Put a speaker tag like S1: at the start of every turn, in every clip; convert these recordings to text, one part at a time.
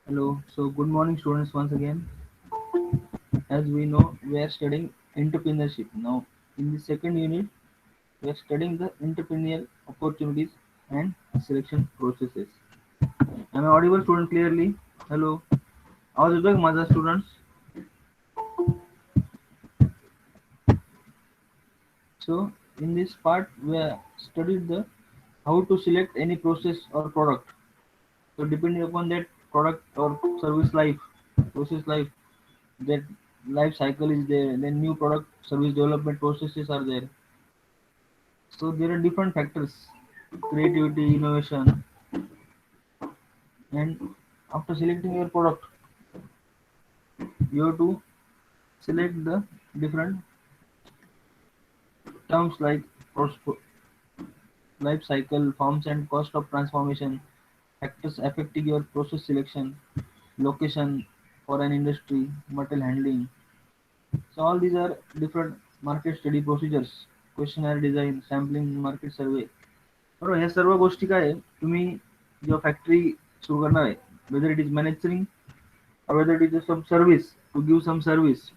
S1: Hello. So good morning, students. Once again, as we know, we are studying entrepreneurship. Now, in the second unit, we are studying the entrepreneurial opportunities and selection processes. Am I audible, student? Clearly? Hello. आवाज येतोय का माझा, students? So, in this part, we have studied the how to select any process or product. So, depending upon that product or service life, process life, that life cycle is there. Then new product service development processes are there. So there are different factors: creativity, innovation, and after selecting your product, you have to select the different terms like life cycle, forms and cost of transformation, factors affecting your process selection, location for an industry, material handling. So all these are different market study procedures, questionnaire design, sampling, market survey. बरोबर, ह्या सर्व गोष्टी काय आहे, तुम्ही जेव्हा factory सुरू करणार आहे, whether it is manufacturing or whether it is some service, to give some service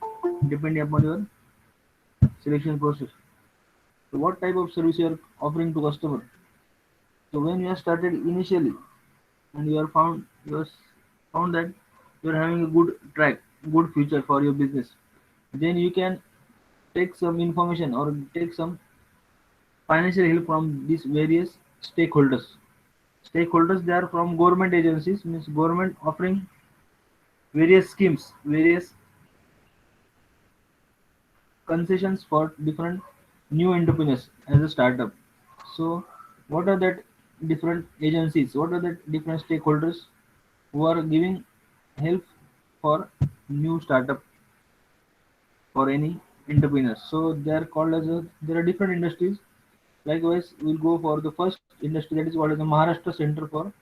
S1: depending upon your selection process. So what type of service you are offering to customer? So when you have started initially and you are found that you are having a good track, good future for your business, then you can take some information or take some financial help from these various stakeholders. Stakeholders, they are from government agencies, means government offering various schemes, various concessions for different new entrepreneurs as a startup. So, what are that different agencies? What are the different stakeholders who are giving help for new startup for any entrepreneurs? So they are called as a. There are different industries. Likewise, we'll go for the first industry, that is called as the Maharashtra Center for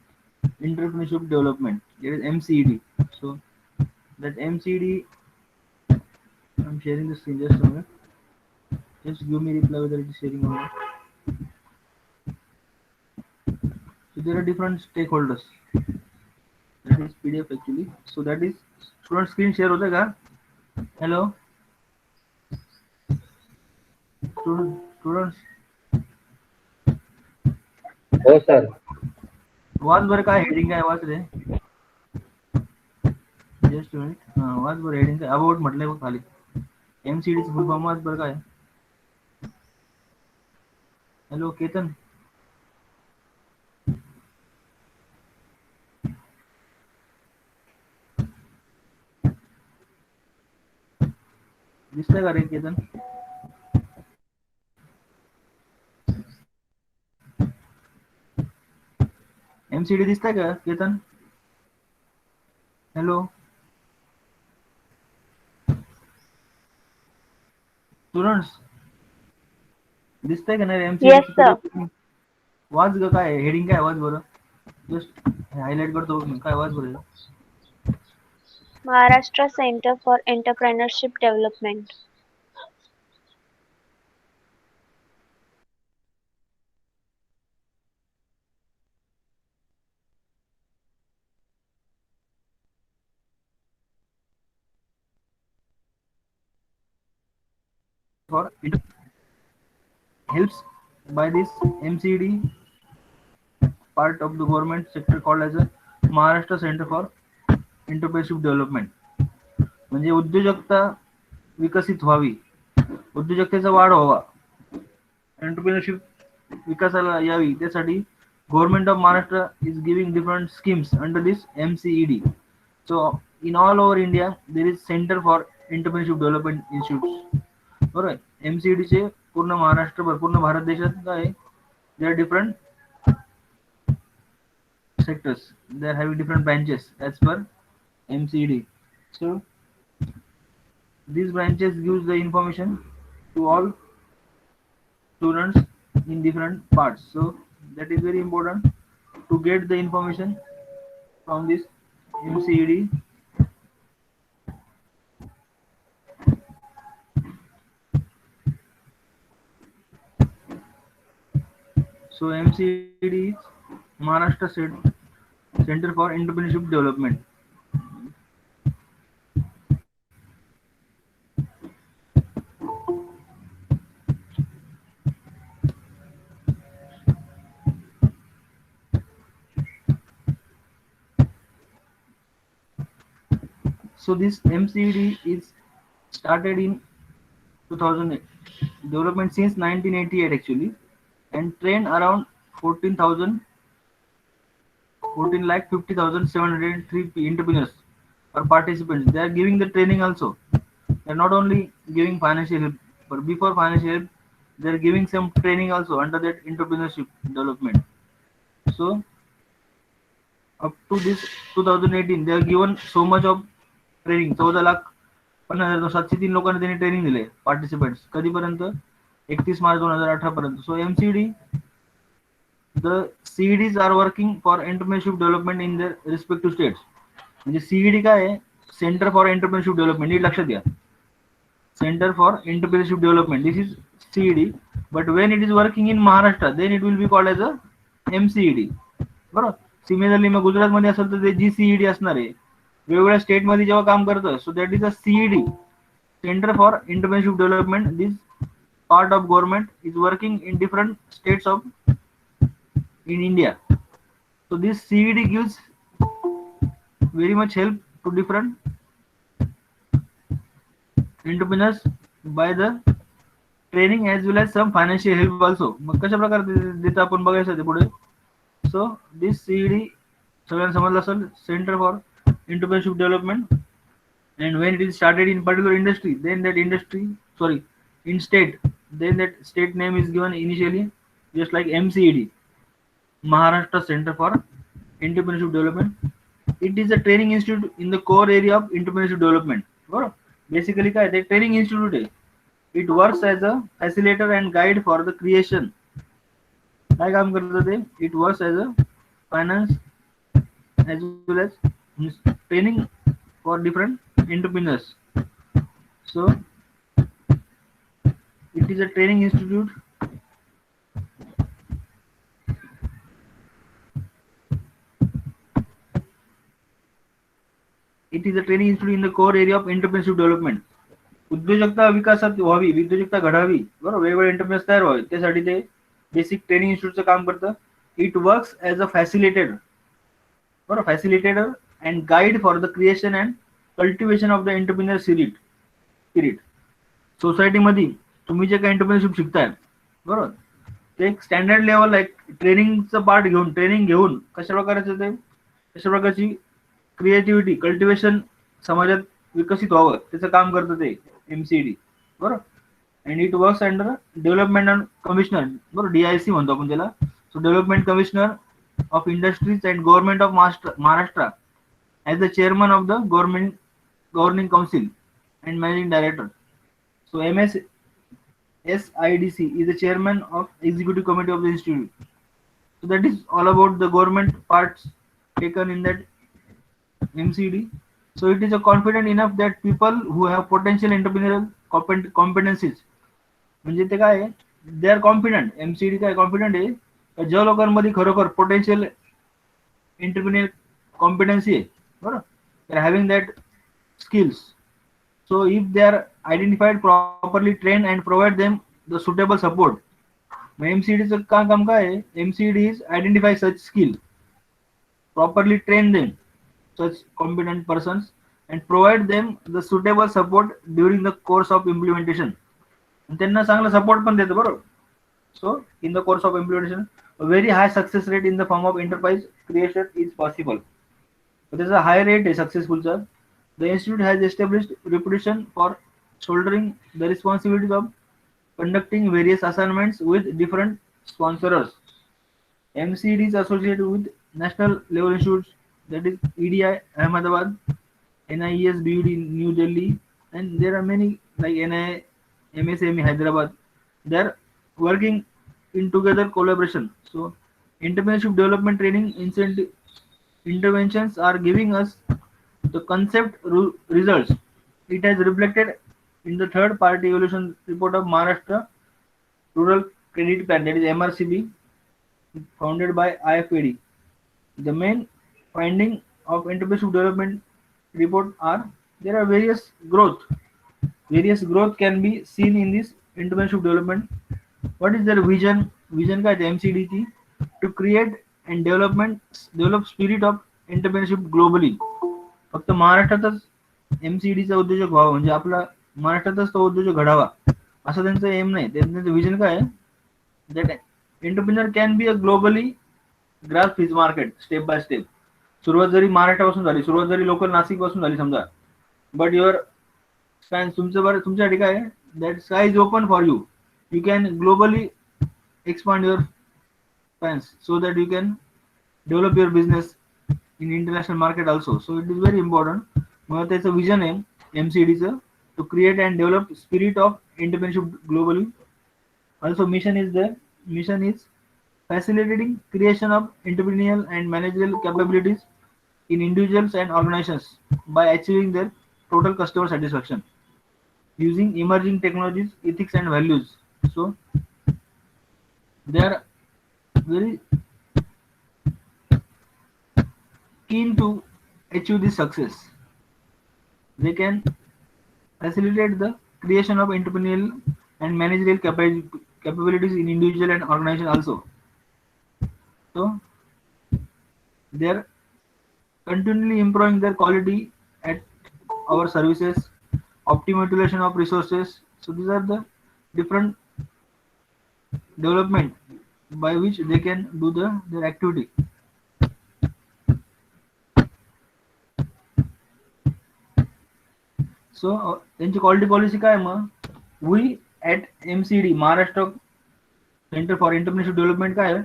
S1: Entrepreneurship Development. It is MCED. So that MCED, I'm sharing the screen just a minute. Just give me reply whether it is sharing or not. So there are different stakeholders. That is PDF actually. So that is student screen share होता है क्या? Hello, students.
S2: हो sir.
S1: Watch बरं काय heading काय watch रे. Just minute. Watch बरं heading काय अबाउट म्हटलंय बघ खाली. MCD चं फुल फॉर्म वाच बरं काय. हॅलो केतन. दिसतंय का रे केतन? MCD दिसतंय का केतन? हॅलो स्टुडंट्स, दिसतंय का नाही MCD
S3: Yes, sir.
S1: PDF? Watch ग काय हेडिंग काय वाच बरं. जस्ट हायलाइट करतो बघ मी. काय वाच बरं.
S3: Maharashtra Center for Entrepreneurship Development.
S1: For helps by this MCD part of the government sector called as a Maharashtra Center for Entrepreneurship Development. म्हणजे उद्योजकता विकसित व्हावी, उद्योजकतेचा वाढ व्हावा, एंटरप्रिनरशिप विकासाला यावी, त्यासाठी government of Maharashtra is giving different schemes under this MCED. So in all over India there is centre for entrepreneurship development institute. बरोबर. MCED चे पूर्ण महाराष्ट्रभर, पूर्ण भारत देशात काय आहे, they are different sectors. They are having different branches as per MCD. So these branches gives the information to all students in different parts. So that is very important to get the information from this MCD. So MCD is Maharashtra Center for Entrepreneurship Development. So this MCD is started in 2008, development since 1988 actually, and train around 14,000 14 lakh 50,703 entrepreneurs or participants. They are giving the training also. They are not only giving financial help, but before financial help, they are giving some training also under that entrepreneurship development. So up to this 2018, they are given so much of training 14,50,703 लोकांना त्यांनी training दिले participants कधीपर्यंत 31 मार्च 2018 पर्यंत. सो MCD the CEDs are working for entrepreneurship development in their respective states. म्हणजे CED काय आहे centre for entrepreneurship development नीट लक्षात घ्या centre for entrepreneurship development this is CED but when it is working in Maharashtra then it will be called as a MCED बरोबर. Similarly मग गुजरातमध्ये असेल तर ते जीसीईडी असणार आहे वेगवेगळ्या स्टेटमध्ये जेव्हा काम करतं so that is a CED centre for entrepreneurship development this part of government is working in different states of in India. So this CED gives very much help to different entrepreneurs by the training as well as some financial help also. मग कशा प्रकारे देतं आपण बघायचं ते पुढे. So this CED सगळ्यांना समजलं असेल Center for Entrepreneurship Development, and when it is started in particular industry, then that industry in state, then that state name is given initially just like MCED, Maharashtra Center for Entrepreneurship Development. It is a training institute in the core area of entrepreneurship development. Basically काय ते training institute आहे. It works as a facilitator and guide for the creation. काय काम करतं ते? It works as a finance as well as training for different entrepreneurs. So it is a training institute in the core area of entrepreneurship development. उद्योजकता विकासात व्हावी उद्योजकता घडावी बरोबर वेगवेगळे एंटरप्रेन्योर्स तयार व्हावे त्यासाठी ते बेसिक ट्रेनिंग इन्स्टिट्यूटचं काम करतं. It works as a facilitator बरोबर facilitator and guide for the creation and cultivation of the entrepreneur spirit. सोसायटीमध्ये तुम्ही जे काही एंटरप्रेन्योरशिप शिकताय बरोबर ते एक स्टँडर्ड लेवल एक ट्रेनिंगचं पार्ट घेऊन ट्रेनिंग घेऊन कशा प्रकारची क्रिएटिव्हिटी कल्टिवेशन समाजात विकसित व्हावं त्याचं काम करतं ते एमसीडी बरोबर. And it works under development and commissioner बरोबर DIC म्हणतो आपण त्याला. So development commissioner of industries and government of Maharashtra as the chairman of the governing council and managing director. So SIDC is the chairman of executive committee of the institute. So that is all about the government parts taken in that MCD. So it is a confident enough that people who have potential entrepreneurial competencies म्हणजे ते काय they are confident MCD काय confident आहे ज्या लोकांमध्ये खरोखर potential entrepreneur competency आहे बरोबर they are having that skills. So if they are identified properly, trained and provide them the suitable support. MCDचं काम काय आहे? MCD is identify such skill, properly train them, such competent persons, and provide them the suitable support during the course of implementation. आणि त्यांना चांगला support पण देतं बरोबर. So in the course of implementation, a very high success rate in the form of enterprise creation is possible. So there's a high rate आहे successfulचा. The institute has established reputation for shouldering the responsibilities of conducting various assignments with different sponsors. MCD is associated with national level institutes that is EDI Ahmedabad, NIES BUD New Delhi, and there are many like NII, MSME Hyderabad. They are working in together collaboration. So entrepreneurship development training interventions are giving us the concept results. It has reflected in the third party evaluation report of Maharashtra Rural Credit Plan, that is MRCB, founded by IFAD. The main finding of entrepreneurship development report are there are various growth can be seen in this entrepreneurship development. What is their vision? Vision का MCD थी to create and develop spirit of entrepreneurship globally. फक्त महाराष्ट्रातच MCDचा उद्योजक व्हावा, म्हणजे आपला महाराष्ट्रातच तो उद्योजक घडावा असं त्यांचं एम नाही. त्यांचं विजन काय आहे, that entrepreneur can be a globally grasp his market step by step. सुरुवात जरी महाराष्ट्रापासून झाली, सुरुवात जरी लोकल नाशिक पासून झाली समजा, बट युअर स्पॅन तुमचं बरं तुमच्यासाठी काय आहे, that sky is open for you. You can globally expand your spans so that you can develop your business in international market also. So it is very important. मग त्याचं vision आहे MCDचं, to create and develop spirit of entrepreneurship globally. Also mission is there. Mission is facilitating creation of entrepreneurial and managerial capabilities in individuals and organizations by achieving their total customer satisfaction using emerging technologies, ethics and values. So they are very keen to achieve this success. They can facilitate the creation of entrepreneurial and managerial capabilities in individual and organization also. So they are continually improving their quality at our services, optimal utilization of resources. So these are the different development by which they can do their activity. So त्यांची quality policy काय मग, we at MCD Maharashtra centre for entrepreneurship development काय आहे,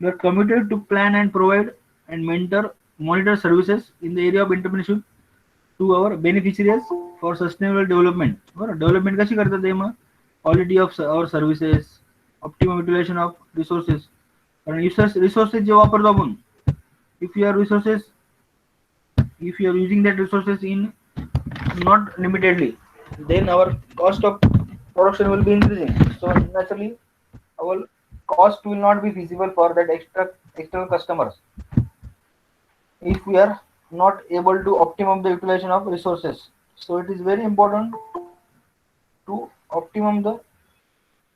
S1: you are committed to plan and provide and mentor monitor services in the area of entrepreneurship to our beneficiaries for sustainable development. बरं, development कशी करतात ते मग, quality of our services, optimum utilisation of resources. कारण resources जे वापरतो आपण, if you are resources, if you are using that resources in not limitedly, then our cost of production will be increasing. So naturally our cost will not be feasible for that external customers if we are not able to optimum the utilization of resources. So it is very important to optimum the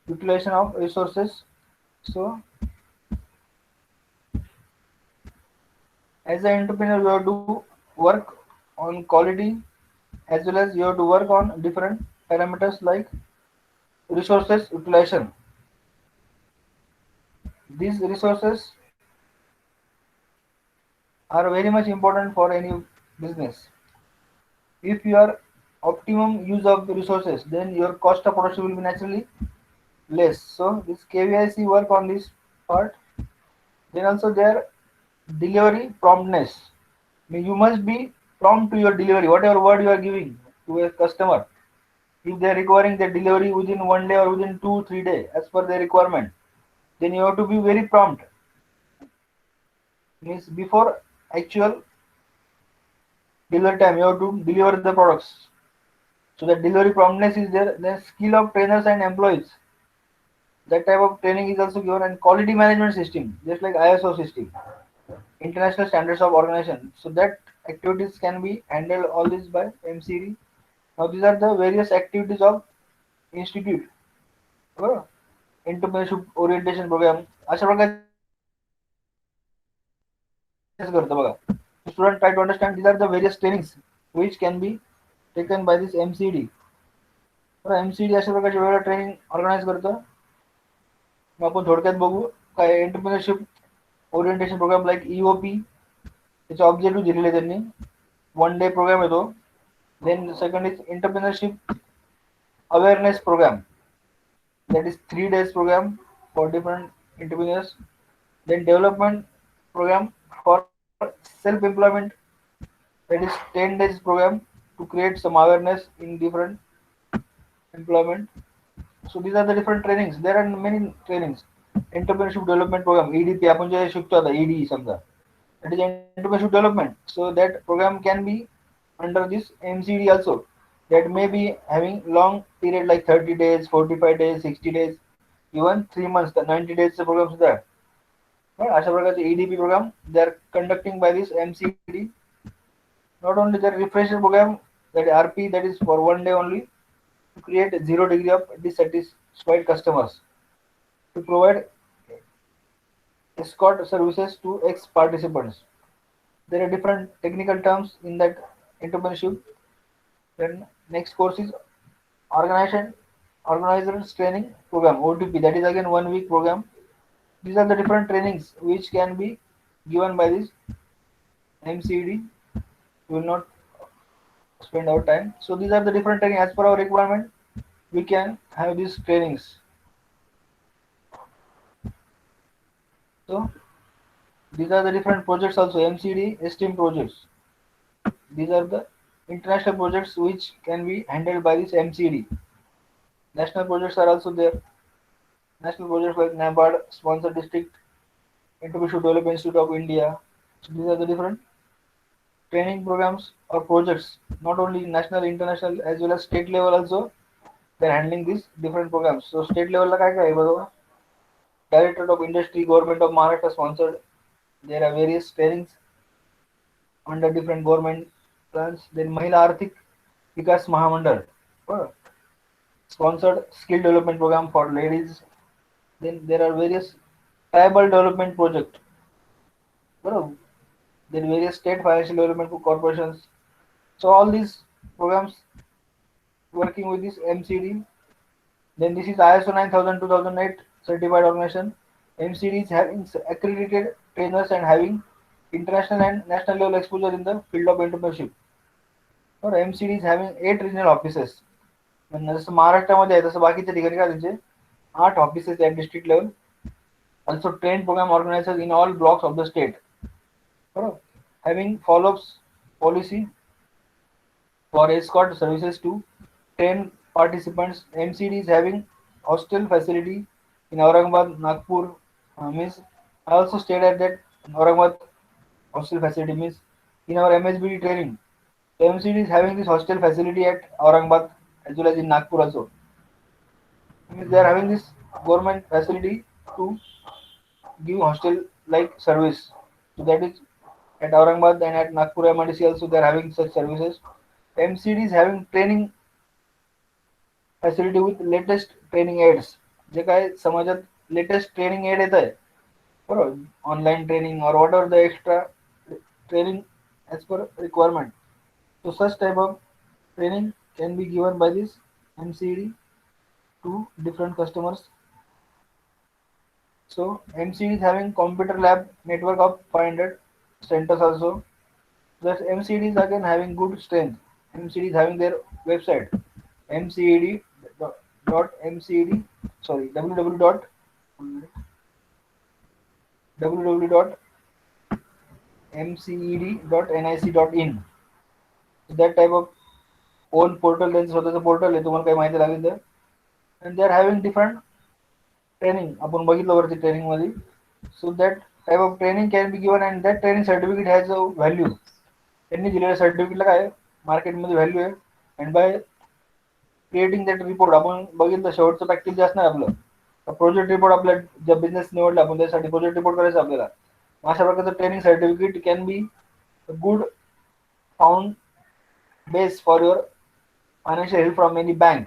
S1: utilization of resources. So as an entrepreneur you have to work on quality as well as you have to work on different parameters like resources utilization. These resources are very much important for any business. If you are optimum use of the resources, then your cost of production will be naturally less. So this KVIC work on this part. Then also their delivery promptness. I mean, you must be prompt to your delivery, whatever word you are giving to a customer. If they are requiring the delivery within 1 day or within 2-3 days as per their requirement, then you have to be very prompt. Means before actual delivery time, you have to deliver the products. So the delivery promptness is there. Then skill of trainers and employees. That type of training is also given, and quality management system, just like ISO system, international standards of organization. So that activities can be handled all this by MCD. Now these are the various activities of institute. बरोबर, entrepreneurship orientation programme अशा प्रकारचे करतो बघा. Student try to understand these are the various trainings which can be taken by this MCD. तर MCD अशा प्रकारचे वेगवेगळ्या training organise करतो. मग आपण थोडक्यात बघू काय entrepreneurship orientation program like EOP, त्याचे ऑब्जेक्टिव्ह दिलेले त्यांनी. 1 day प्रोग्राम येतो. Then second is entrepreneurship awareness program, that is 3 days program for different entrepreneurs. Then development program for self-employment, that is 10 days program to create some awareness in different employment. So these are the different trainings. There are many trainings. Entrepreneurship development program, EDP, आपण जे शिकतो आता ED समजा, that is entrepreneurship development. So that program can be under this MCD also, that may be having long period like 30 days, 45 days, 60 days, even 3 months, the 90 days programs there. अशा प्रकारचे EDP program they are conducting by this MCD. Not only the refresher program, that RP, that is for 1 day only, to create 0 degree of dissatisfied customers, to provide escort services to ex participants. There are different technical terms in that entrepreneurship. Then next course is organization organizers training program OTP. That is again 1 week program. These are the different trainings which can be given by this MCD. We will not spend our time. So these are the different training as per our requirement. We can have these trainings. So these are the different projects also MCD STEAM projects. These are the international projects which can be handled by this MCD. National projects are also there. National projects like NABARD, Sponsor District, Entrepreneurship Development Institute of India. So these are the different training programs or projects, not only national, international as well as state level also. They're handling these different programs. So state level like I Directorate of Industry, Government of Maharashtra sponsored. There are various trainings under different government plans. Then Mahila Arthik Vikas Mahamandal sponsored skill development program for ladies. Then there are various tribal development project. Then various state financial development corporations. So all these programs working with this MCD. Then this is ISO 9000 2008 certified organization. MCD is having accredited trainers and having international and national level exposure in the field of entrepreneurship. Or MCD is having 8 regional offices. जसं महाराष्ट्रामध्ये आहे तसं बाकीच्या ठिकाणी काय त्यांचे 8 offices at district level. Also train program organizers in all blocks of the state. बरोबर. Having follow-ups policy for escort services to train participants. MCD is having hostel facility in Aurangabad, Nagpur. Means I also stayed at that Aurangabad hostel facility. Means in our MSBD training, the MCD is having this hostel facility at Aurangabad as well as in Nagpur also. Means they are having this government facility to give hostel like service. So that is at Aurangabad and at Nagpur MRDC also they are having such services. MCD is having training facility with latest training aids जे काय समाजात latest training aid येत आहे बरोबर online training और what are the extra training as per requirement so such type of training can be given by this MCD to different customers. So MCD is having computer lab network of 500 centers also. Thus MCD is again having good strength. MCD is having their website mcd dot mcd sorry www dot www dot mced dot nic dot in. So that type of own portal त्यांचं स्वतःचं portal आहे तुम्हाला काही माहिती लागेल तर and they are having different training आपण बघितलं वरती ट्रेनिंग मध्ये so that type of training can be given and that training certificate has a value त्यांनी दिलेल्या सर्टिफिकेटला काय मार्केटमध्ये व्हॅल्यू आहे and by creating that report आपण बघितलं शेवटचं पॅकेज जे असणार आपलं प्रोजेक्ट रिपोर्ट आपल्या ज्या बिझनेस निवडला आपण त्यासाठी प्रोजेक्ट रिपोर्ट करायचा आपल्याला अशा प्रकारचं training certificate can be good found base for your financial help from any bank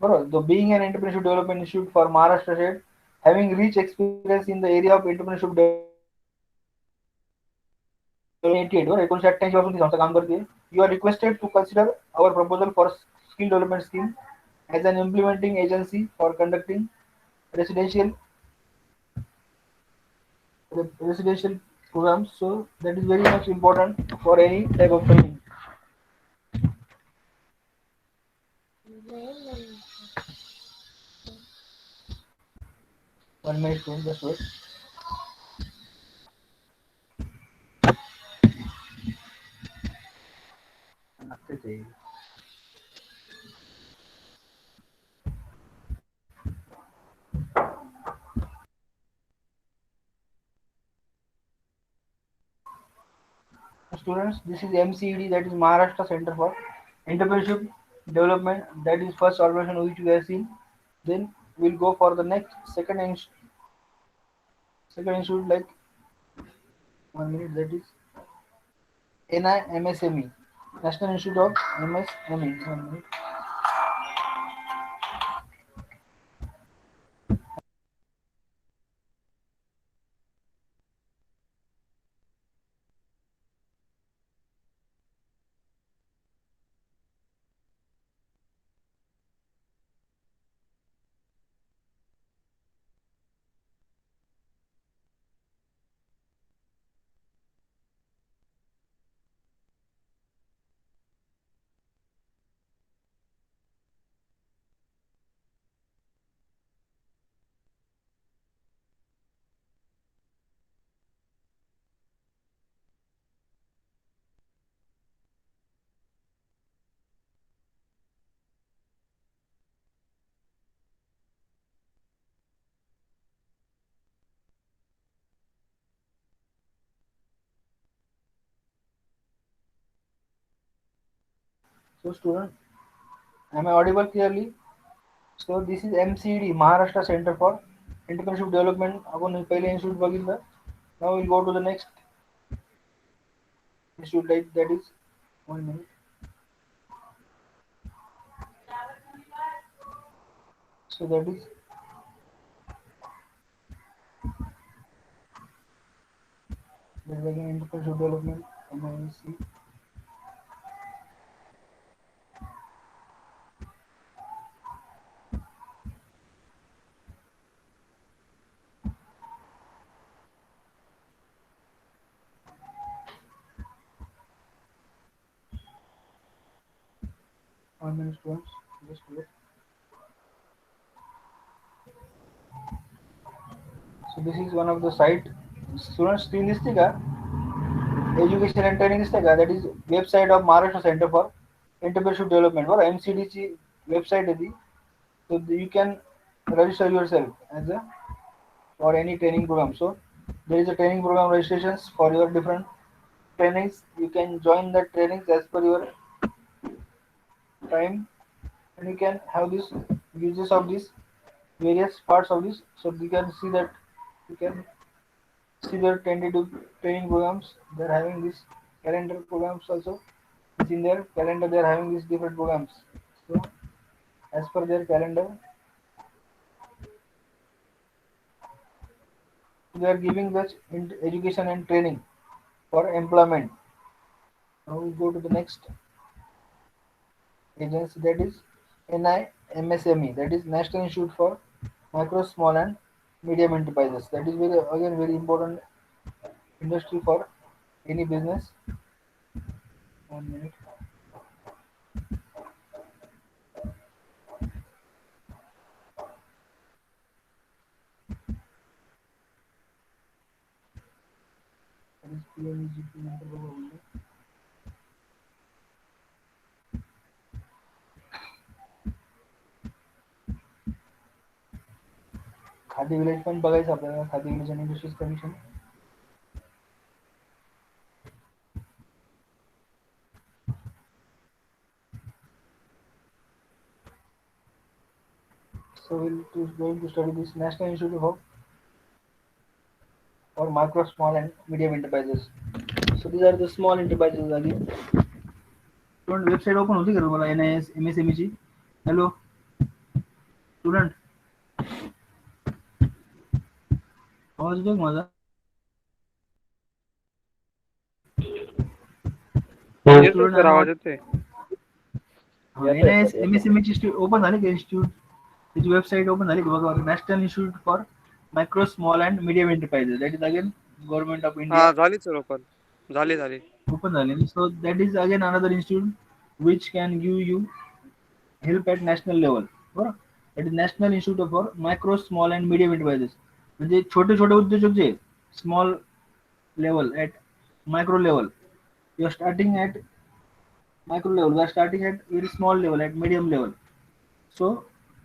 S1: बरोबर the being an entrepreneurship development institute for Maharashtra state having rich experience in the area of entrepreneurship development 1988 वर 1988 पासून ती संस्था काम करते you are requested to consider our proposal for skill development scheme as an implementing agency for conducting residential residential programs. So that is very much important for any type of training. 1 minute, just wait. Students, this is MCED, that is Maharashtra Center for Entrepreneurship Development. That is first organization which we have seen. Then we'll go for the next second institute like 1 minute. That is NIMSME, National Institute of MSME. 1 minute. So student, am I audible clearly? So this is MCD, Maharashtra Center for Entrepreneurship Development. आपण पहिले institute बघितलं. Now we'll go to the next institute, that is 1 minute. So that is again entrepreneurship development. MIC. 1 minute students. Just wait. So this is one of the site. Students screen दिसते का? Education and training दिसते का? That is website of Maharashtra Center for Entrepreneurship Development. or MCD ची website आहे ती. So you can register yourself as a for any training program. So there is a training program registrations for your different trainings. You can join the trainings as per your time, and you can have this uses of this various parts of this. So you can see that you can see their tentative training programs. They're having this calendar programs also. It's in their calendar. They're having these different programs. So as per their calendar, they are giving this education and training for employment. Now we go to the next agency, that is NIMSME, that is National Institute for Micro, Small and Medium Enterprises. That is very again very important industry for any business. 1 minute. That is PMEGP नंतर बघू आपण. Khadi village पण बघायचं आपल्याला. Khadi village आणि industries commission. So we'll going to study this National Institute for Micro, Small and Medium Enterprises. So these are the small enterprises again. Student website open होती का तुम्हाला NIS MSME ची? हॅलो स्टुडंट, आवाज येतोय का माझा?
S2: येतोय सर, आवाज येतोय.
S1: NIS MSME ची ओपन झाली का इन्स्टिट्यूट? त्याची वेबसाईट ओपन झाली का बघा. National institute for micro, small and medium enterprises. That is again government of India.
S2: हा झाली सर ओपन. झाली.
S1: Open झाली. So that is again another institute which can give you help at national level. बरोबर. That is National Institute for Micro, Small and Medium Enterprises. म्हणजे छोटे छोटे उद्योजक जे small level at micro level. You are starting at micro level. We are starting at very small level at medium level. So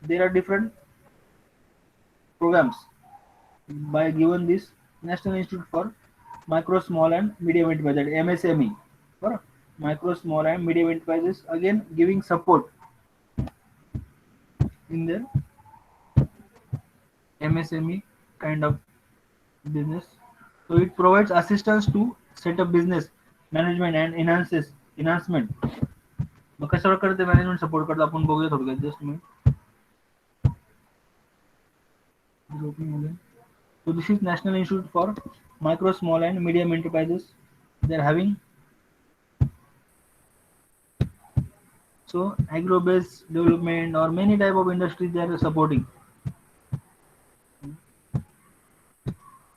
S1: there are different programs by given this National Institute for Micro, Small and Medium Enterprises, MSME. बरोबर. Micro, Small and Medium Enterprises again giving support in their MSME kind of business. So it provides assistance to set up business management and enhancement. मग कशावर करते management support करतो आपण बघूया थोडक्यात. Just me so this is National Institute for Micro, Small and Medium Enterprises. They are having so agro-based development or many type of industries they are supporting.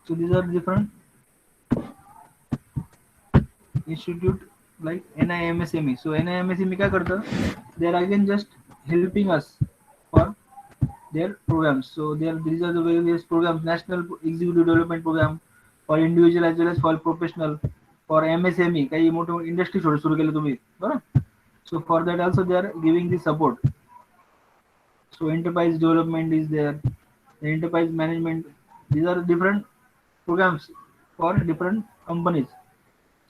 S1: So these are different institute like NIMSME. So NIMSME क्या करता? They are again just helping us for their programs. So these are the various programs: National Executive Development Program for individual as well as for professional. For MSME काही मोठे industry सुरू केले तुम्ही बरोबर. So for that also they are giving the support. So enterprise development is there, the enterprise management. These are different programs for different companies.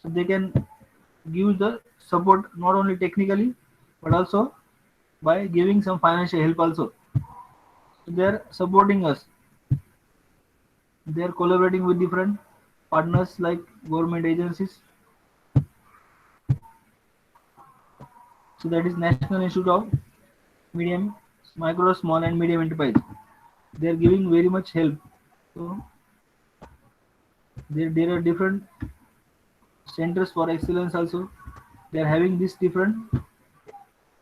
S1: So they can give the support not only technically but also by giving some financial help also. So they are supporting us. They are collaborating with different partners like government agencies. So that is National Institute of Medium, Micro, Small and Medium Enterprise. They are giving very much help. So there are different centers for excellence also. They are having this different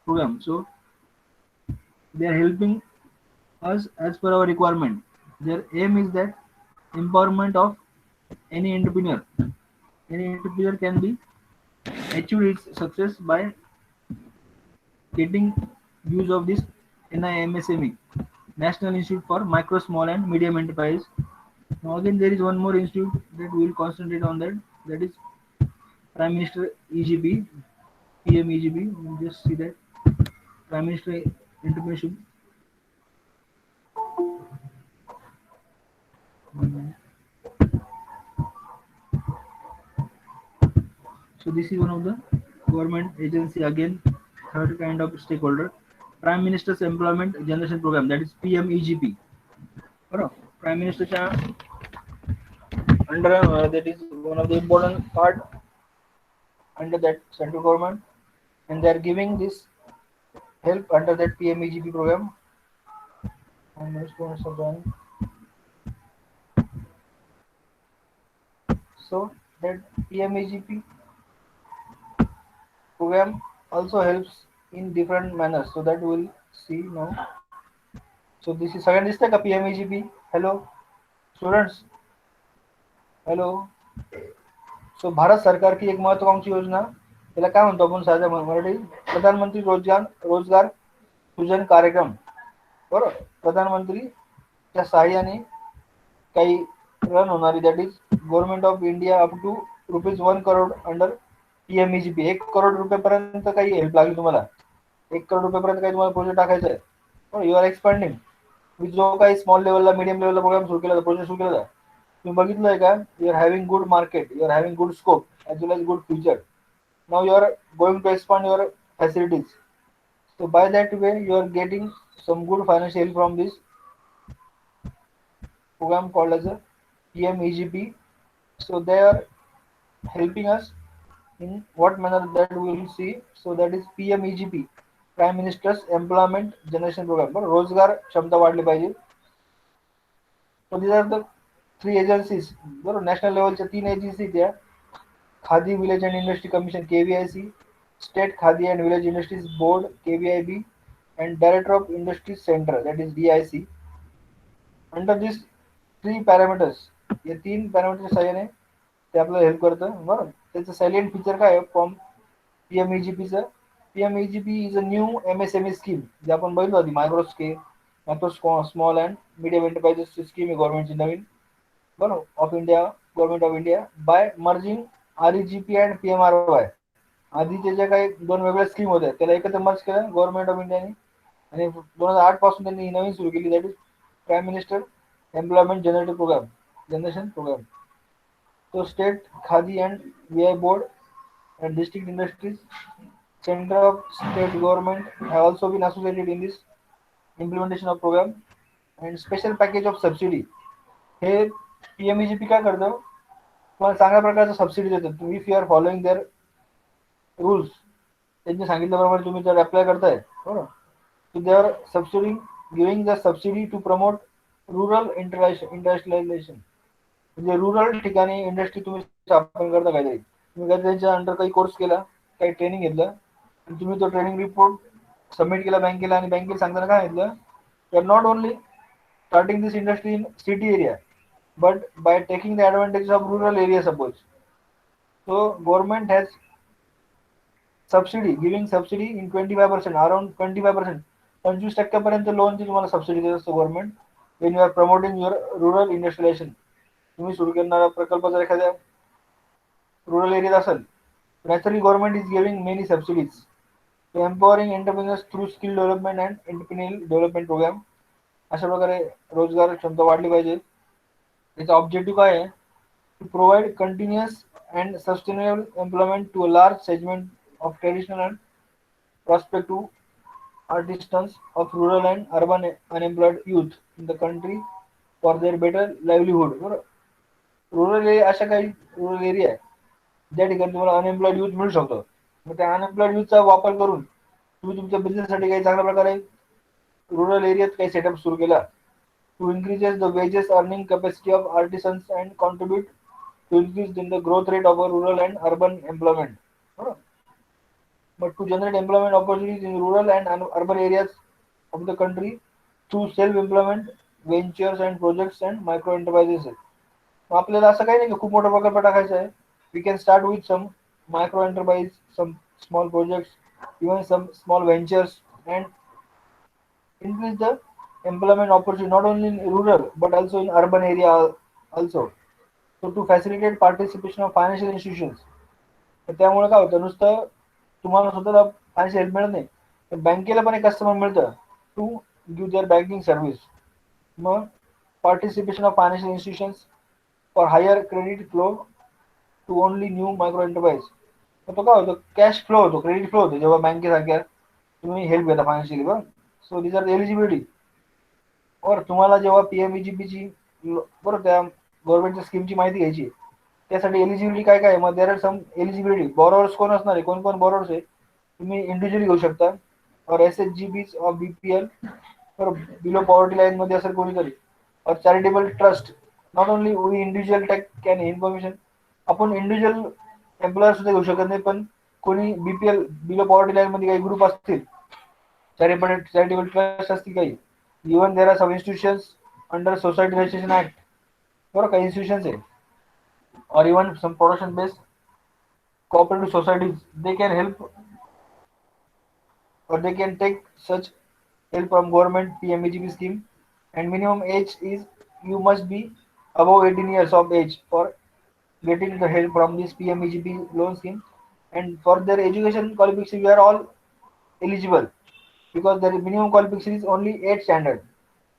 S1: program. So they are helping us as per our requirement. Their aim is that empowerment of any entrepreneur. Any entrepreneur can be achieve its success by getting use of this NIMSME, National Institute for Micro, Small and Medium Enterprise. Now again there is one more institute that we will concentrate on that. That is Prime Minister EGP, PMEGP. You will just see that Prime Minister Entrepreneurship. So this is one of the government agency again, third kind of stakeholder. Prime Minister's Employment Generation Program, that is PMEGP. बरोबर. Prime Ministerच्या under that is one of the important part under that central government, and they are giving this help under that PMEGP program. And so that PMEGP program also helps in different manners. So that we'll see now. So this is second is का PMEGP. Hello students. Hello. सो भारत सरकार की एक महत्वाकांक्षी योजना, त्याला काय म्हणतो आपण साध्या मराठी, प्रधानमंत्री रोजगार सृजन कार्यक्रम. बरोबर. प्रधानमंत्रीच्या सहाय्याने काही रन होणारी, that is government of India up to ₹1 crore under PMEGP. 1 crore रुपयापर्यंत काही हेल्प लागली तुम्हाला, 1 करोड रुपयापर्यंत काही तुम्हाला प्रोजेक्ट टाकायचा आहे. यू आर एक्सपांडिंग विथ जो काही स्मॉल लेवलला मीडियम लेवलला प्रोग्राम सुरू केला, प्रोजेक्ट सुरू केला, तुम्ही बघितलंय का, you are having good market, you are having good scope as well as good future. Now you are going to expand your facilities. So by that way you are getting some good financial help from this program called as a PMEGP. So they are helping us in what manner that we will see. So that is PMEGP, Prime Minister's Employment Generation Program. बरोबर. रोजगार क्षमता वाढली पाहिजे. So these are the three agencies. बरोबर. National लेवलच्या 3 agency त्या, khadi village and industry commission KVIC, state khadi and village industries board KVIB, and Director of Industries Center, that is DIC. Under these 3 parameters, या 3 पॅरामीटरच्या सहाय्याने ते आपल्याला हेल्प करतं. बरोबर. त्याचं सॅलियंट feature काय आहे फ्रॉम PMEGPचं, PMEGP is a new MSME scheme, जे आपण बघितलं होती मायक्रो स्मॉल अँड मीडियम एंटरप्राइजेसची स्कीम आहे गव्हर्नमेंटची नवीन. बरोबर. Of India, government of India, by merging REGP and PMRY. आधीचे ज्या काही 2 वेगळ्या स्कीम होत्या त्याला एकत्र मर्ज केलं गव्हर्नमेंट ऑफ इंडियाने, आणि 2008 पासून त्यांनी ही नवीन सुरू केली, that is prime minister employment generation programme. तो state khadi and VI board and district industries, center of state government have also been associated in this implementation of program. And special package of subsidy, हे PMEGP काय करतं, तुम्हाला चांगल्या प्रकारचं subsidy देतात if you are following their rules. त्यांनी सांगितल्याप्रमाणे तुम्ही जर अप्लाय करताय, बरोबर, तर they are subsidy giving the subsidy to promote rural industrialisation. म्हणजे रुरल ठिकाणी इंडस्ट्री तुम्ही स्थापन करता काहीतरी, तुम्ही काही त्यांच्या अंडर काही कोर्स केला, काही ट्रेनिंग घेतलं, आणि तुम्ही तो ट्रेनिंग रिपोर्ट सबमिट केला बँकेला, आणि बँकेला सांगताना काय घेतलं, you are not only starting this industry in city area, but by taking the advantage of rural area suppose. So government has giving subsidy in 25%, around 25%, 25% पर्यंत लोनची तुम्हाला सबसिडी देत असतो government when you are promoting your rural industrialization. तुम्ही सुरू करणारा प्रकल्प जर एखाद्या रुरल एरियात असेल, naturally government is giving many subsidies to empowering entrepreneurs through skill development and entrepreneurial development program. अशा प्रकारे रोजगार क्षमता वाढली पाहिजे. त्याचा ऑब्जेक्टिव्ह काय आहे, to provide continuous and sustainable employment to a large segment of traditional and prospective artisans of rural and urban unemployed youth in the country for their better livelihood. Rural area अशा काही rural area आहे ज्या ठिकाणी तुम्हाला अनएम्प्लॉइड youth मिळू शकतो. मग त्या अनएम्प्लॉइड यूथचा वापर करून तुम्ही तुमच्या बिझनेससाठी काही चांगल्या प्रकारे रुरल एरियात काही सेटअप सुरू केला to increases the wages earning capacity of artisans and contribute to increase in the growth rate of a rural and urban employment. But to generate employment opportunities in rural and urban areas of the country through self-employment, ventures and projects and micro enterprises. आपल्याला असं काही नाही की खूप मोठा प्रकल्प टाकायचा आहे. We can start with some micro enterprise, some small projects, even some small ventures and increase the employment opportunity not only in rural but also in urban area also. So to facilitate participation of financial institutions. तर त्यामुळे काय होतं नुसतं तुम्हाला स्वतःला financial help मिळत नाही तर बँकेला पण एक कस्टमर मिळतं to give their banking service. मग participation of financial institutions for higher credit flow to only new micro enterprise. तर तो काय होतो कॅश फ्लो होतो क्रेडिट फ्लो होतो जेव्हा बँकेसारख्या तुम्ही हेल्प घेता फायनान्शियली. बरं सो दिस आर एलिजिबिलिटी. और तुम्हाला जेव्हा पीएमईजीपीची बरोबर त्या गव्हर्नमेंटच्या स्कीमची माहिती घ्यायची त्यासाठी एलिजिबिलिटी काय काय मग देअर आर सम एलिजिबिलिटी. बॉरोअर्स कोण असणार आहे कोण कोण बॉरोअर्स आहे तुम्ही इंडिव्हिज्युअली घेऊ शकता और एसएचजीबीज ऑफ बीपीएल और बिलो पॉवर्टी लाईन मध्ये असेल कोणीतरी और charitable trust. Not only we individual tack can information आपण इंडिव्हिज्युअल एम्प्लॉयर सुद्धा घेऊ शकत नाही पण कोणी बीपीएल बिलो पॉवर्टी लाईन मध्ये काही ग्रुप असतील चॅरिटेबल ट्रस्ट असतील काही. Even there are some institutions under Society Registration Act, बरोबर काही institutions आहे or even some production based cooperative societies they can help or they can take such help from government PMEGP scheme and minimum age is you must be above 18 years of age for getting the help from this PMEGP loan scheme and for their education qualification we are all eligible because the minimum qualification is only 8 standard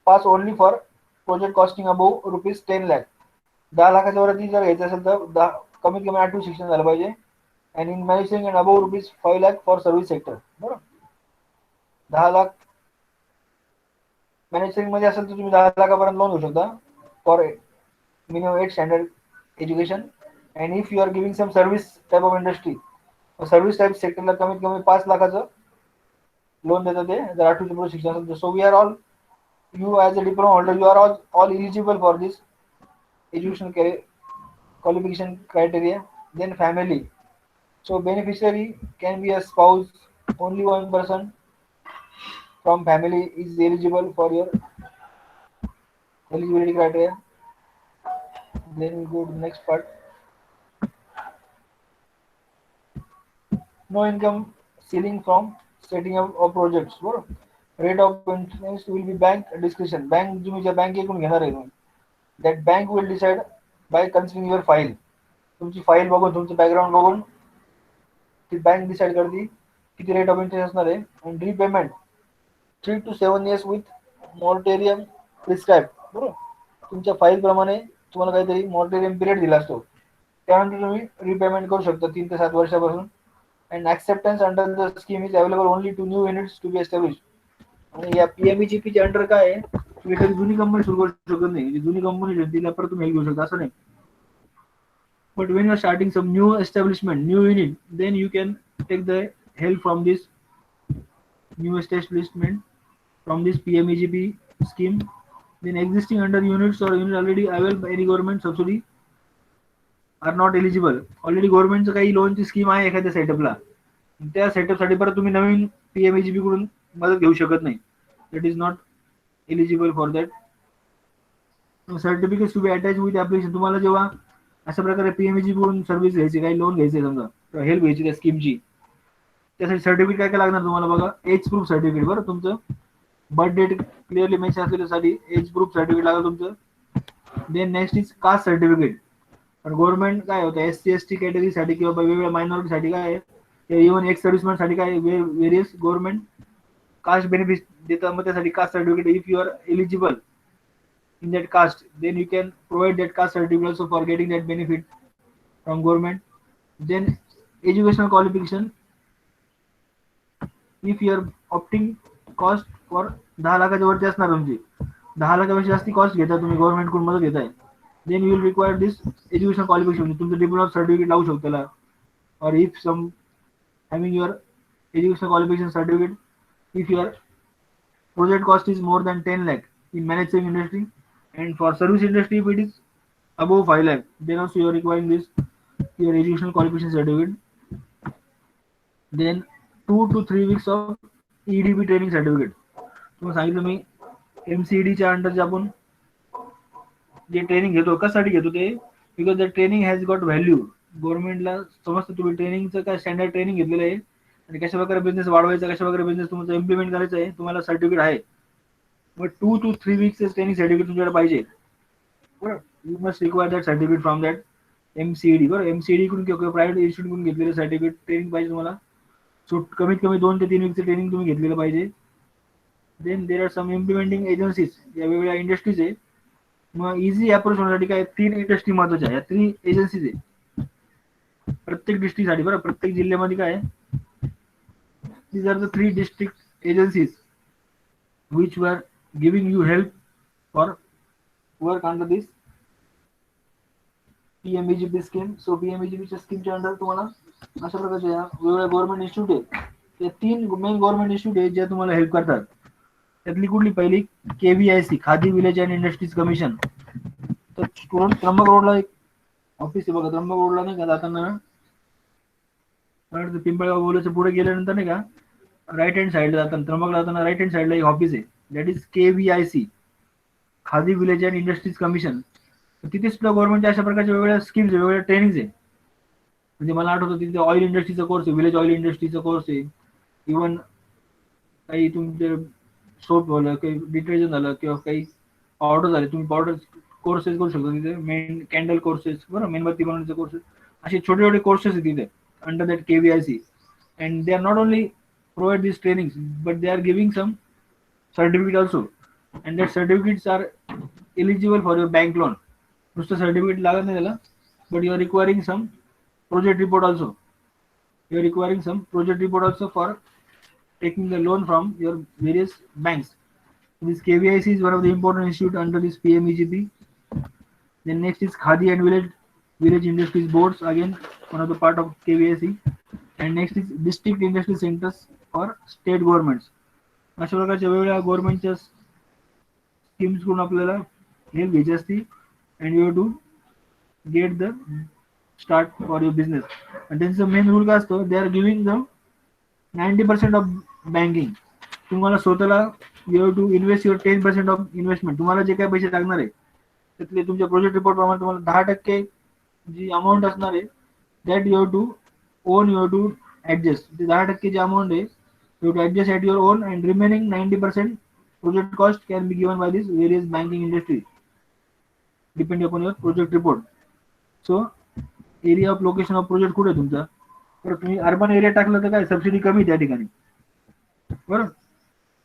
S1: pass only for project costing above rupees 10 lakh. 10 लाखाच्या वरती जर घ्यायचं असेल तर कमीत कमी 8वी शिक्षण झालं पाहिजे and in manufacturing and above rupees 5 lakh for service sector. बरोबर 10 लाख मॅन्युफॅक्चरिंग मध्ये असेल तर तुम्ही 10 लाखापर्यंत लोन घेऊ शकता for minimum 8 standard education and if you are giving some service type of industry service type सेक्टरला कमीत कमी 5 लाखाचं लोन देतात ते जर 8वी पुढे शिक्षण असेल तर. So we are all you as a diploma holder you are all eligible for this education qualification criteria. Then family, so beneficiary can be a spouse, only one person from family is eligible for your eligibility criteria. Then we go to the next part. No income ceiling from setting up of projects. Rate of interest will be bank discretion. Bank तुम्ही ज्या बँकेकडून घेणार आहे that bank will decide by considering your file. तुमची file बघून तुमचं background बघून ती बँक डिसाइड करते किती रेट ऑफ इंटरेस्ट असणार आहे. आणि repayment 3 to 7 years with moratorium prescribed. बरोबर तुमच्या फाईल प्रमाणे तुम्हाला काहीतरी मोरटोरियम पिरियड दिला असतो त्यानंतर तुम्ही रीपेमेंट करू शकता 3 ते 7 वर्षापासून. and acceptance under the scheme is available only to new units to be established. आणि या पीएमईजीपी च्या अंडर काय आहे तुम्ही एखादी जुनी कंपनी सुरू करू शकत नाही. जुनी कंपनी तिला परत तुम्ही घेऊ शकता असं नाही. But when you are starting some new establishment, new unit, then you can take the help from this new establishment from this PMEGP scheme. Then existing under units or units already available by any government subsidy are not eligible. Already गव्हर्नमेंटचं काही लोनची scheme आहे एखाद्या सेटअपला त्या सेटअपसाठी परत तुम्ही नवीन PMEGP कडून मदत घेऊ शकत नाही. That is not eligible for that. Certificate to be attach with application. तुम्हाला जेव्हा अशा प्रकारे पीएमईजीपी कडून सर्व्हिस घ्यायची काही लोन घ्यायचे समजा हेल्प घ्यायची त्या स्कीमची त्यासाठी सर्टिफिकेट काय काय लागणार तुम्हाला बघा. एज प्रूफ सर्टिफिकेट बरं तुमचं बर्थ डेट क्लिअरली मेन्शन असलेल्यासाठी एज प्रूफ सर्टिफिकेट लागेल तुमचं. Then next is caste certificate. पण गव्हर्नमेंट काय होतं एससी एसटी कॅटेगरीसाठी किंवा वेगवेगळ्या मायनॉरिटीसाठी काय आहे इव्हन एक्स सर्व्हिसमॅन साठी काय वेरियस गव्हर्नमेंट कास्ट बेनिफिट देतात. मग त्यासाठी caste certificate if you are eligible in that caste then you can provide that caste certificate also for getting that benefit from government. Then educational qualification if your opting cost for 10 लाखाच्या वरती असणार तुमची 10 लाखापेक्षा जास्ती cost घेता तुम्ही government कडून मदत घेताय then you will require this education qualification तुमचं डिप्लोमा सर्टिफिकेट लावू शकतो त्याला और if some having your education qualification certificate if your project cost is more than 10 lakh in manufacturing industry and for service industry if it is above 5 lakh then also you are requiring this your educational qualification certificate then 2 to 3 weeks of EDP training certificate तुम्हाला सांगितलं मी MCED च्या under जे आपण जे training घेतो कशासाठी घेतो ते because the training has got value गव्हर्नमेंटला समजतं तुम्ही ट्रेनिंगचं काय स्टँडर्ड ट्रेनिंग घेतलेलं आहे आणि कशा प्रकारे बिझनेस वाढवायचा कशा प्रकारे बिझनेस तुमचा इम्प्लिमेंट करायचा आहे तुम्हाला सर्टिफिकेट आहे मग 2 to 3 weeks ट्रेनिंग सर्टिफिकेट तुमच्याकडे पाहिजे बरं you must require that certificate from that MCED बरं MCED कडून किंवा प्रायव्हेट इन्स्टिट्यूट कडून घेतलेलं सर्टिफिकेट ट्रेनिंग पाहिजे तुम्हाला सो कमीत कमी 2 ते 3 वीकचं ट्रेनिंग तुम्ही घेतलेलं पाहिजे then there are some implementing agencies या वेगवेगळ्या इंडस्ट्रीज आहे मग इझी अप्रोच होण्यासाठी काय 3 इंडस्ट्री महत्वाच्या या 3 एजन्सीज आहे प्रत्येक डिस्ट्रिक्टसाठी बरं प्रत्येक जिल्ह्यामध्ये काय these are the 3 district agencies which were giving you help for work under this PMEGP scheme. So PMEGP च्या स्कीमच्या अंडर तुम्हाला अशा प्रकारच्या वेगवेगळ्या गव्हर्नमेंट इन्स्टिट्यूट आहेत त्या 3 मेन गव्हर्नमेंट इन्स्टिट्यूट आहेत ज्या तुम्हाला हेल्प करतात त्यातली कुठली पहिली KVIC khadi village and industries commission तर त्र्यंबक रोडला एक ऑफिस आहे बघा त्र्यंबक रोडला नाही का जाताना पिंपळगाव बोलायचं पुढे गेल्यानंतर नाही का राईट हँड साईडला जाताना त्र्यंबकला जाताना राईट हँड साईडला एक ऑफिस आहे that is KVIC khadi village and industries commission तिथे सुद्धा गव्हर्नमेंटच्या अशा प्रकारच्या वेगवेगळ्या स्कीम्स वेगवेगळ्या ट्रेनिंग्स आहे म्हणजे मला आठवतं तिथे ऑइल इंडस्ट्रीचा कोर्स आहे विलेज ऑइल इंडस्ट्रीचा कोर्स आहे इव्हन काही तुमचे सोप झालं काही डिटर्जंट झालं किंवा काही पावडर झाले तुम्ही पावडर कोर्सेस करू शकता तिथे मेन कॅन्डल कोर्सेस बरं मेणबत्ती बनवण्याचे कोर्सेस असे छोटे छोटे कोर्सेस आहेत तिथे under that KVIC and they are not only provide these trainings but they are giving some certificate also and that certificates are eligible for your bank loan नुसतं certificate लागत नाही त्याला but you are requiring some project report also you are requiring some project report also for taking the loan from your various banks this KVIC is one of the important institute under this PMEGP then next is Khadi and village industries boards again one of the part of KVIC and next is district industry centers for state governments अशा प्रकारच्या वेगवेगळ्या गव्हर्नमेंटच्या schemes कडून आपल्याला help घ्यायची असते and you have to get the start for your business आणि त्यांचं मेन रूल काय असतो they are giving the 90% of banking तुम्हाला स्वतःला you have to invest your 10% of investment तुम्हाला जे काही पैसे लागणार आहे त्यातले तुमच्या प्रोजेक्ट रिपोर्ट प्रमाणे तुम्हाला 10% जी अमाऊंट असणार आहे that you have to own you have to adjust ते 10% जी अमाऊंट आहे you to adjust at your own and remaining 90% project cost can be given by this various banking industry depend upon your project report so area of location of project कुठे आहे तुमचा तर तुम्ही urban area टाकलं तर काय subsidy कमी त्या ठिकाणी बरं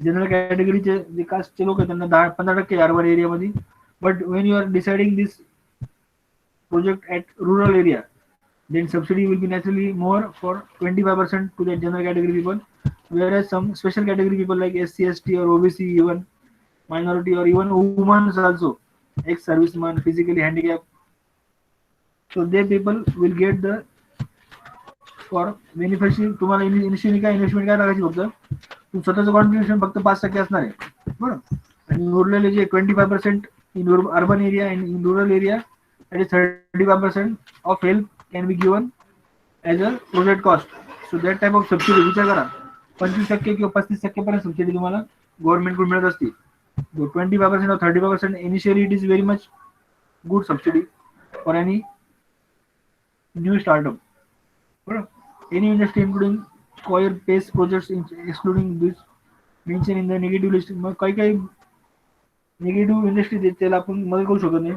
S1: जनरल कॅटेगरीचे जे कास्टचे लोक आहेत त्यांना 15% अर्बन एरियामध्ये but when you are deciding this project at rural area then subsidy will be naturally more for 25% to the general category people whereas some special category people like SC ST or OBC even minority or even women also ex serviceman physically handicapped so they people will get the for beneficiary तुम्हाला initially काय investment काय लागायची फक्त तुम स्वतःचं contribution फक्त 5% असणार आहे बरं आणि उरलेले जे 25% in urban area and in rural area that is 35% of help can be given as a project cost so that type of subsidy विचार करा 25% किंवा 35% पर्यंत सबसिडी तुम्हाला गव्हर्नमेंट कडून मिळत असते 25% or 35% initially it is very much good subsidy for any new startup बरोबर any industry including coir paste projects excluding this mentioned in the negative list मग काही निगेटिव्ह इंडस्ट्री त्याला आपण मदत करू शकत नाही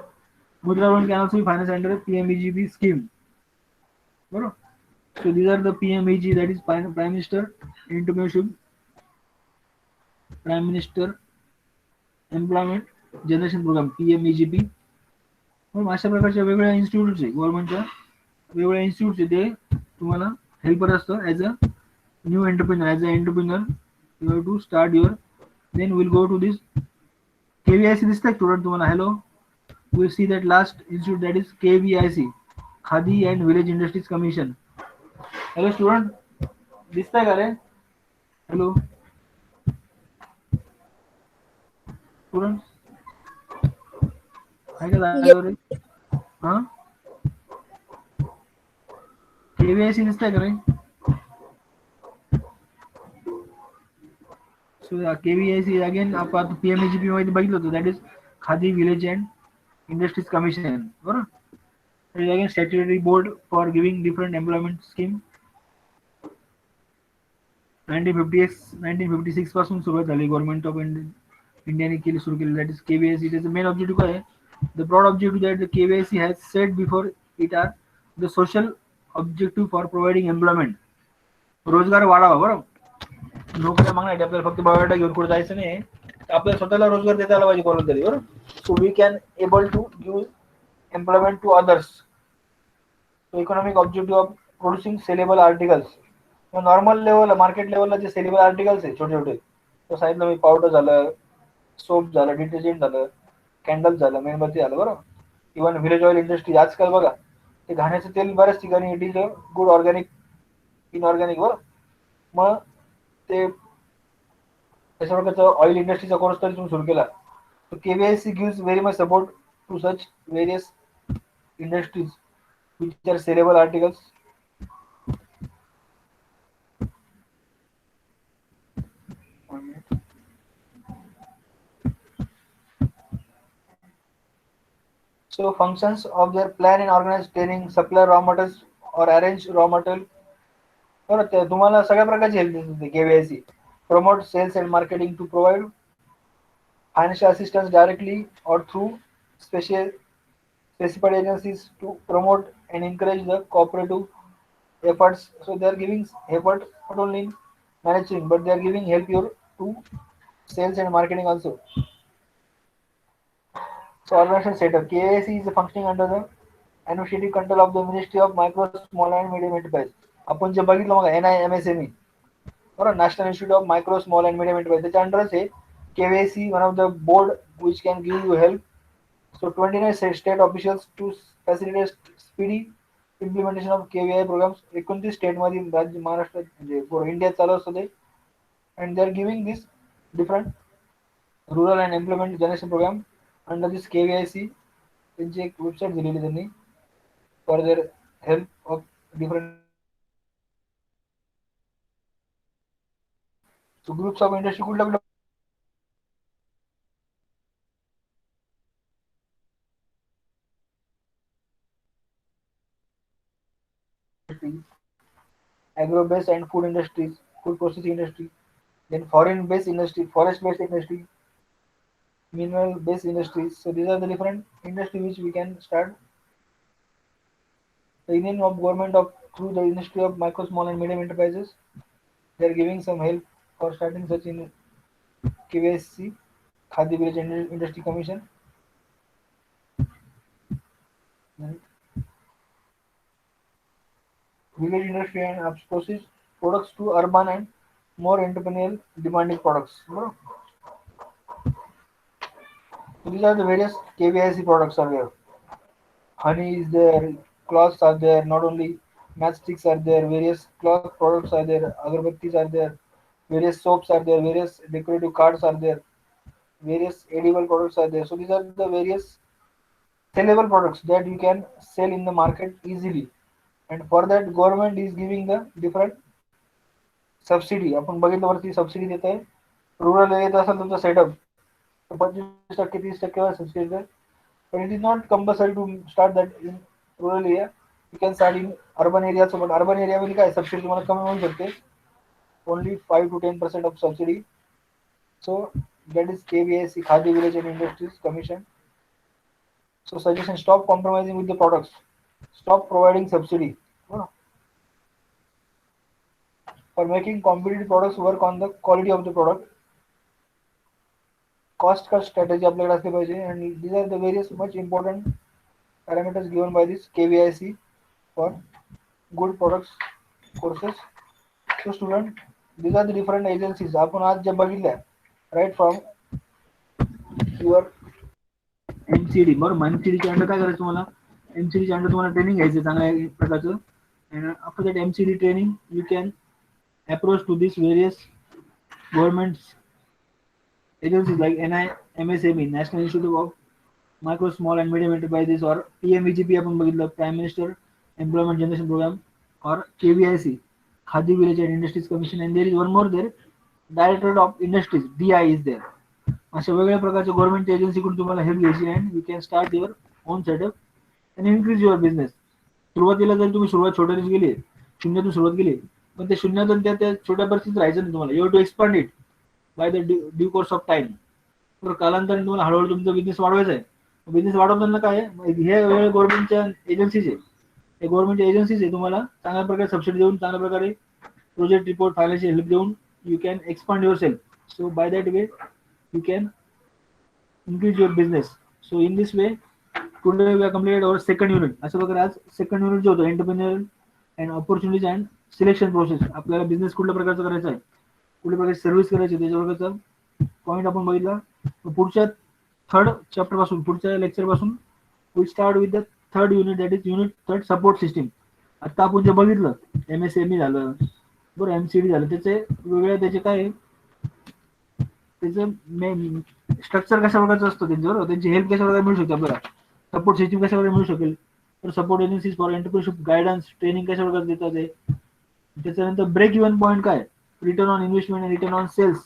S1: Mudra loan can also be financed under a PMEGP scheme. So these are the PMEG, that is Prime Minister Entrepreneurship, Prime Minister Employment Generation Program PMEGP. मग अशा प्रकारच्या वेगवेगळ्या इन्स्टिट्यूट्स आहे गव्हर्नमेंटच्या वेगवेगळ्या इन्स्टिट्यूट्स आहे ते तुम्हाला हेल्प करत असतं as a new entrepreneur. As an entrepreneur, you have to start your. Then we'll go to this KVIC. This like student तुम्हाला hello. We see that last institute, that is KVIC, Khadi and Village Industries Commission. Hello student, दिसतंय का रे? Hello student, आहे का
S4: Yes.
S1: जागेवर रे? हां KVIC दिसतंय का रे? So KVIC again आपण आता PMAGP मध्ये बघितलं होतं, that is Khadi Village and Industries Commission, बरोबर? It is again statutory board for giving different employment scheme. 1956 पासून सुरुवात झाली. गव्हर्नमेंट ऑफ इंडियाने केली, सुरू केली, दॅट इज KVIC. त्याचं मेन ऑब्जेक्टिव्ह काय आहे? The broad objective that the KVIC has set before it are the social objective for providing employment. रोजगार वाढावा, बरोबर. नोकऱ्या मागण्यासाठी आपल्याला फक्त बायोडाटा घेऊन कुठे जायचं नाही, आपल्याला स्वतःला रोजगार देता आला पाहिजे कोणाला तरी, बरोबर. So we can able to give employment to others. So economic objective of producing saleable articles. Normal level, market लेवलला जे सेलेबल आर्टिकल्स आहे छोटे छोटे, तर सांगितलं मी, पावडर झालं, सोप झालं, डिटर्जंट झालं, कॅन्डल झालं, मेणबत्ती झालं, बरोबर. इव्हन व्हिलेज ऑइल इंडस्ट्री आजकाल बघा, ते घाण्याचं तेल बऱ्याच ठिकाणी it is a good organic, inorganic, बरोबर. मग ते त्याच्यावर ऑइल इंडस्ट्रीचा कोर्स तरी तुम्ही सुरू केला, तर KVIC gives very much support to such various industries which are saleable articles. So functions of their plan and organize training, supply raw materials or arrange raw material. बरं, ते तुम्हाला सगळ्या प्रकारची हेल्प देते KVIC. Promote sales and marketing to provide financial assistance directly or through specified agencies to promote and encourage the cooperative efforts. So they are giving effort not only in managing, but they are giving help your to sales and marketing also. So organization setup. KIC is functioning under the administrative control of the Ministry of Micro, Small and Medium Enterprise. आपण जे बघितलं मग NIMSME, बरोबर, national institute of micro small and medium enterprise, त्याच्या अंडरच आहे KVIC, one of the board which can give you help. So 29 state officials to facilitate speedy implementation of KVI programs. 29 state मध्ये, राज्य महाराष्ट्र म्हणजे इंडियात चालू असतं ते, and they are giving this different rural and employment generation program under this KVIC. त्यांची एक website दिलेली त्यांनी for their help of different groups of industry. कुठल्या कुठल्या agro-based and food industries, food processing industry, then foreign-based industry, forest-based industry, mineral-based industries. So these are the different industries which we can start. The Indian government of through the Ministry of Micro, Small and Medium Enterprises, they are giving some help for starting such in KVIC, Khadi Village Industry Commission. Village industry and process products to urban and more entrepreneurial demanding products. So these are the various KVIC products are there. Honey is there, cloths are there, not only matchsticks are there, various cloth products are there, agarbattis are there, various soaps are there, various decorative cards are there, various edible products are there. So these are the various sellable products that you can sell in the market easily. And for that government is giving the different subsidy. आपण बघितलं वरती subsidy देत आहे. Rural एरियात असेल तुमचा setup 25% 30% subsidy देत, but it is not compulsory to start that in rural area. You can start in urban areas, but urban area मध्ये काय सबसिडी तुम्हाला कमी मिळू शकते, only 5 to 10% of subsidy. So that is KVIC, Khadi Village and Industries Commission. So suggestion: stop compromising with the products, stop providing subsidy. For making competitive products, work on the quality of the product. Cost cut strategy आपल्याकडे असली पाहिजे. And these are the various much important parameters given by this KVIC for good products courses. So student, these are the different agencies आपण आज ज्या बघितल्या, right from your MCD. बरोबर, MCD च्या under काय करायचं तुम्हाला? MCD च्या अंडर तुम्हाला ट्रेनिंग घ्यायचं चांगल्या प्रकारचं, and after that MCD training you can approach to these various governments agencies like NI, MSME, National Institute of Micro, Small and Medium Enterprises, or PMEGP आपण बघितलं, Prime Minister Employment Generation Program, or KVIC, Khadi Village and Industries Commission, and there is one more there, Directorate of Industries, DI is there. अशा वेगवेगळ्या प्रकारच्या government एजन्सीकडून तुम्हाला help घ्यायची and you can start your own setup and increase your business. सुरुवातीला जर तुम्ही सुरुवात छोट्याने केली, शून्यातून सुरुवात केली, पण त्या शून्यातून त्या छोट्या परिस्थितीत राहायचं नाही तुम्हाला. You have to expand it by the due course of time. तर कालांतराने तुम्हाला हळूहळू तुमचा बिझनेस वाढवायचा आहे. बिझनेस वाढवताना काय हे वेगवेगळ्या गव्हर्नमेंटच्या एजन्सीज आहे, हे गव्हर्नमेंटच्या एजन्सीज आहे, तुम्हाला चांगल्या प्रकारे सबसिडी देऊन, चांगल्या प्रकारे प्रोजेक्ट रिपोर्ट, फायनान्शियल हेल्प देऊन you can expand yourself. So by that way you can increase your business. So in this way today we have completed our second unit. अशा प्रकारे आज सेकंड युनिट जे होतं entrepreneur and opportunities and selection process, आपल्याला business कुठल्या प्रकारचा करायचा आहे, कुठल्या प्रकारची सर्व्हिस करायची आहे, त्याच्या प्रकारचा पॉईंट आपण बघितला. पुढच्या थर्ड चॅप्टर पासून, पुढच्या लेक्चर पासून we start with the third unit, that is unit third, support system. आता आपण जे बघितलं MSME झालं, बरं MCD झालं, त्याचे वेगवेगळ्या त्याचे काय त्याचं मेन स्ट्रक्चर कशा प्रकारचं असतं त्यांच्यावर, त्यांची हेल्प कशा प्रकारे मिळू शकते आपल्याला, सपोर्ट सिस्टीम कशा प्रकारे मिळू शकेल, तर support agencies for entrepreneurship guidance training कशा प्रकारे देतात ते. त्याच्यानंतर ब्रेक इव्हन पॉईंट काय, रिटर्न ऑन इन्व्हेस्टमेंट आणि रिटर्न ऑन सेल्स,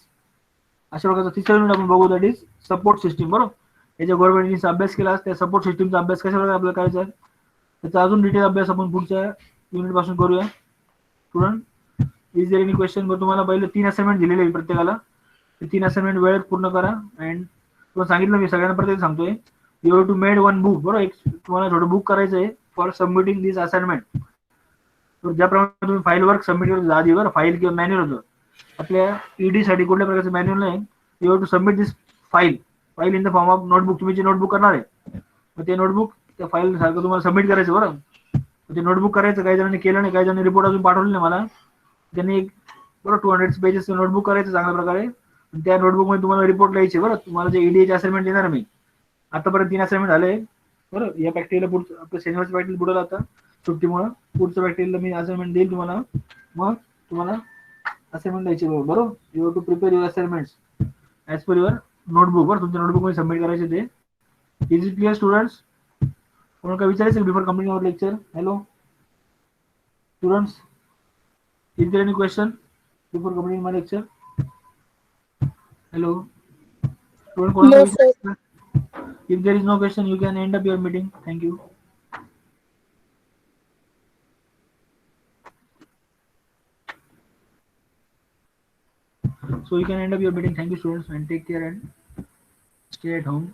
S1: अशा प्रकारचा तिसरा युनिट आपण बघू, दॅट इज सपोर्ट सिस्टीम. बरोबर, याच्या गव्हर्नमेंटचा अभ्यास केला, त्या सपोर्ट सिस्टीमचा अभ्यास कशा प्रकारे आपल्याला करायचा आहे, त्याचा अजून डिटेल अभ्यास आपण पुढच्या युनिट पासून करूया. Student, is there any question? बरं, तुम्हाला पहिले 3 असाइनमेंट दिलेले आहे प्रत्येकाला, 3 असाइनमेंट वेळेत पूर्ण करा. अँड तुम्हाला सांगितलं मी सगळ्यांना प्रत्येक सांगतोय, you have to made one book. बरोबर, एक तुम्हाला छोटं बुक करायचं आहे फॉर सबमिटिंग दिस असाइनमेंट. तर ज्याप्रमाणे तुम्ही फाईल वर्क सबमिट करतो आधी, बरं फाईल किंवा मॅन्युअल होतं आपल्या ED साठी कुठल्या प्रकारचं मॅन्युअल नाही, you have to submit this file in the form of notebook. तुम्ही जे नोटबुक करणार आहे मग ते नोटबुक त्या फाईल सारखं तुम्हाला सबमिट करायचं. बरं, ते नोटबुक करायचं, काही जणांनी केलं नाही, काही जणांनी रिपोर्ट अजून पाठवले नाही मला, त्यांनी एक बरोबर 200 पेजेस नोटबुक करायचं चांगल्या प्रकारे. त्या नोटबुक मध्ये तुम्हाला रिपोर्ट लिहायचे. बरं, तुम्हाला जे EDA असाइनमेंट देणार मी, आतापर्यंत 3 असाइनमेंट झाले. बरं, या प्रॅक्टिकलला पुढचं आपलं शनिवारचं प्रॅक्टिकल बुडवलं आता सुट्टीमुळे, पुढचं प्रॅक्टिकलला मी असाइनमेंट देईल तुम्हाला, मग तुम्हाला असाइनमेंट द्यायची. बरोबर, you have to prepare your assignments as per your notebook. बरं, तुमच्या नोटबुक मध्ये सबमिट करायचे ते. Is it clear students? कोणाला काय विचारायचं before completing our lecture? Hello students, is there any question before completing my lecture? Hello.
S3: No, sir.
S1: If there is no question, you can end up your meeting. Thank you. So you can end up your meeting. Thank you, students, and take care and stay at home.